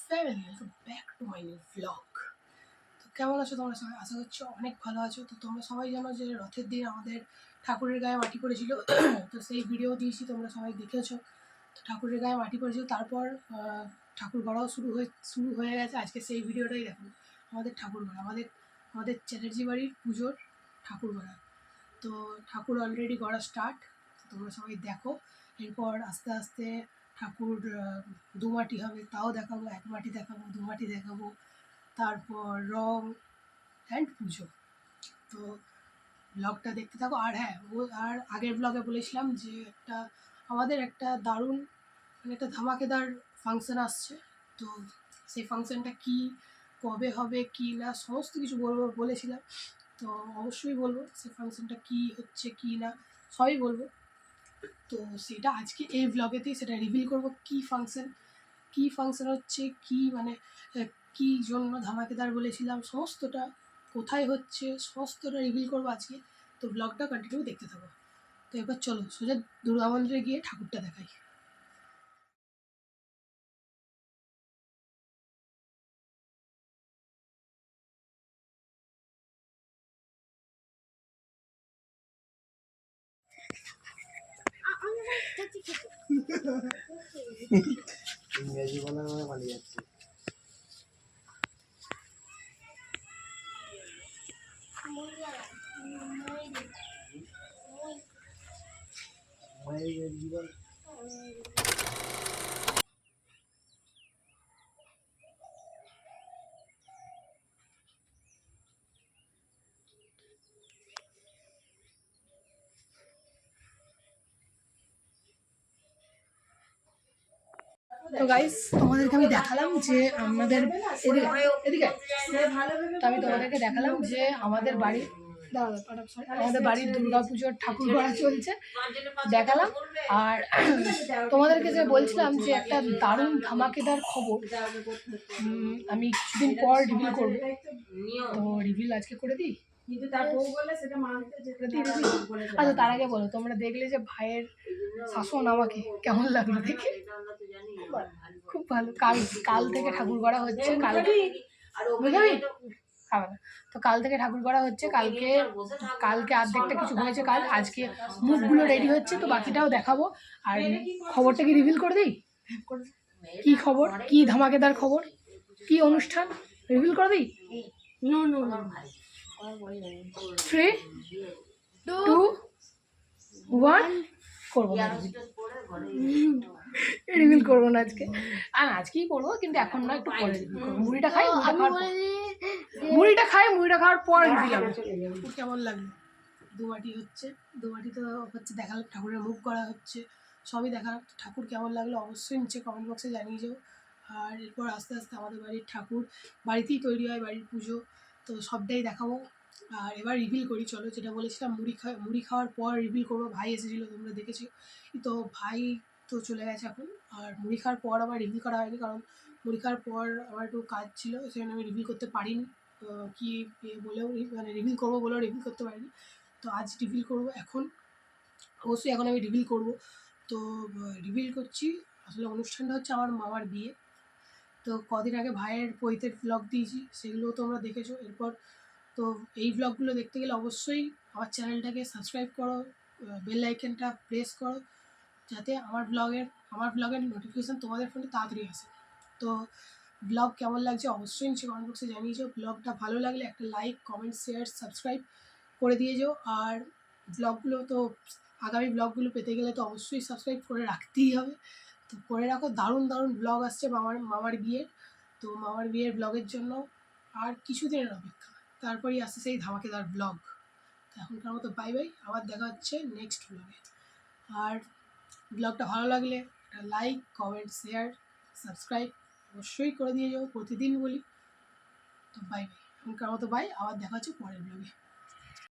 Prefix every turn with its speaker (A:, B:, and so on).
A: Family, welcome back to my new blog. তো কেমন আছো তোমরা সবাই? আশা করছি অনেক ভালো আছো। তো তোমরা সবাই জানো যে রথের দিন আমাদের ঠাকুরের গায়ে মাটি পড়েছিল। তো সেই ভিডিও দিয়েছি, তোমরা সবাই দেখেছো। তো ঠাকুরের গায়ে মাটি পড়েছিল, তারপর ঠাকুর গড়াও শুরু হয়ে গেছে। আজকে সেই ভিডিওটাই দেখো, আমাদের ঠাকুর গড়া, আমাদের চ্যাটার্জি বাড়ির পুজোর ঠাকুর গড়া। তো ঠাকুর অলরেডি গড়া স্টার্ট, তোমরা সবাই দেখো। এরপর আস্তে আস্তে ঠাকুর দু মাটি হবে, তাও দেখাবো। এক মাটি দেখাবো, দু মাটি দেখাবো, তারপর রং অ্যান্ড পুজো। তো ব্লগটা দেখতে থাকো। আর হ্যাঁ, আর আগের ব্লগে বলেছিলাম যে আমাদের একটা দারুণ, মানে একটা ধামাকেদার ফাংশন আসছে। তো সেই ফাংশনটা কি, কবে হবে, কি না, সমস্ত কিছু বলেছিলাম। তো অবশ্যই বলবো সেই ফাংশনটা কী হচ্ছে কি না, সবই বলবো। তো সেটা আজকে এই ব্লগেতেই সেটা রিভিল করব। কি ফাংশন হচ্ছে, কি মানে কী জন্য ধামাকেদার বলেছিলাম, সমস্তটা কোথায় হচ্ছে, সমস্তটা রিভিল করবো আজকে। তো ব্লগটা কন্টিনিউ দেখতে থাকো। তো এবার চলো সোজা দুর্গা মন্দিরে গিয়ে ঠাকুরটা দেখাই।
B: ইংরেজি বলার মানে পালিয়ে যাচ্ছে।
A: তো গাইস, তোমাদেরকে আমি দেখালাম যে আমাদের এদিকে তো আমি তোমাদেরকে দেখালাম যে আমাদের বাড়ির দুর্গাপুজোর ঠাকুর গড়া চলছে, দেখালাম। আর তোমাদেরকে যে বলছিলাম যে একটা দারুণ ধামাকেদার খবর আমি কিছুদিন পর রিভিল করবো। তো রিভিল আজকে করে দিই। আচ্ছা, তার আগে বলো, তোমরা দেখলে যে ভাইয়ের শাসন আমাকে কেমন লাগলো দেখে? খুব ভালো। কাল থেকে ঠাকুর গড়া হচ্ছে। তো কাল থেকে ঠাকুর গড়া হচ্ছে। কালকে অর্ধেকটা কিছু হয়েছে, আজকে মুখগুলো রেডি হচ্ছে, তো বাকিটাও দেখাবো। আর খবরটা কি রিভিল করে দিই? কি খবর, কি ধামাকেদার খবর, কি অনুষ্ঠান, রিভিল করে দিই? 3, 2, 1 করবো না, রিভিল করবো না আজকে। আজকেই করবো, কিন্তু এখন না, একটু পরে রিভিল করবো। মুড়িটা খাওয়ার পর রিভিল হবে। কেমন লাগলো? দু মাটি হচ্ছে, দেখালাম, ঠাকুরের মুখ করা হচ্ছে, সবই দেখালাম। ঠাকুর কেমন লাগলো অবশ্যই নিচে কমেন্ট বক্সে জানিয়ে যাও। আর এরপর আস্তে আস্তে আমাদের বাড়ির ঠাকুর বাড়িতেই তৈরি হয়, বাড়ির পুজো, তো সবটাই দেখাবো। আর এবার রিভিল করি, চলো। যেটা বলেছিলাম মুড়ি খাওয়ার পর রিভিল করবো। ভাই এসেছিলো, তোমরা দেখেছো। তো ভাই তো চলে গেছে এখন। আর মুড়ি খাওয়ার পর আমার রিভিল করা হয়নি, কারণ মুড়ি খাওয়ার পর আমার একটু কাজ ছিল, সেখানে আমি রিভিল করতে পারিনি। কি বলেও, মানে রিভিল করবো বলেও রিভিল করতে পারিনি। তো আজ রিভিল করবো এখন, অবশ্যই এখন আমি রিভিল করব। তো রিভিল করছি। আসলে অনুষ্ঠানটা হচ্ছে আমার মামার বিয়ে। তো কদিন আগে ভাইয়ের পৈতের ব্লগ দিয়েছি, সেগুলোও তোমরা দেখেছো। এরপর তো এই ব্লগগুলো দেখতে গেলে অবশ্যই আমার চ্যানেলটাকে সাবস্ক্রাইব করো, বেল আইকনটা প্রেস করো, যাতে আমার ব্লগের নোটিফিকেশান তোমাদের ফোনে তাড়াতাড়ি আসে। তো ব্লগ কেমন লাগছে অবশ্যই নিচে কমেন্ট বক্সে জানিয়ে যাও। ব্লগটা ভালো লাগলে একটা লাইক, কমেন্ট, শেয়ার, সাবস্ক্রাইব করে দিয়ে যাও। আর আগামী ব্লগগুলো পেতে গেলে তো অবশ্যই সাবস্ক্রাইব করে রাখতেই হবে। তো করে রাখো, দারুণ ব্লগ আসছে মামার বিয়ের। তো মামার বিয়ের ব্লগের জন্য আর কিছুদিনের অপেক্ষা, তারপরেই আসছে সেই ধামাকেদার ব্লগ। তো এখনকার মতো বাই বাই, আবার দেখা হচ্ছে নেক্সট ব্লগে। আর ব্লগটা ভালো লাগলে একটা লাইক, কমেন্ট, শেয়ার, সাবস্ক্রাইব অবশ্যই করে দিয়ে যাও, প্রতিদিন বলি। তো বাই বাই, এখনকার মতো বাই, আবার দেখা হচ্ছে পরের ব্লগে।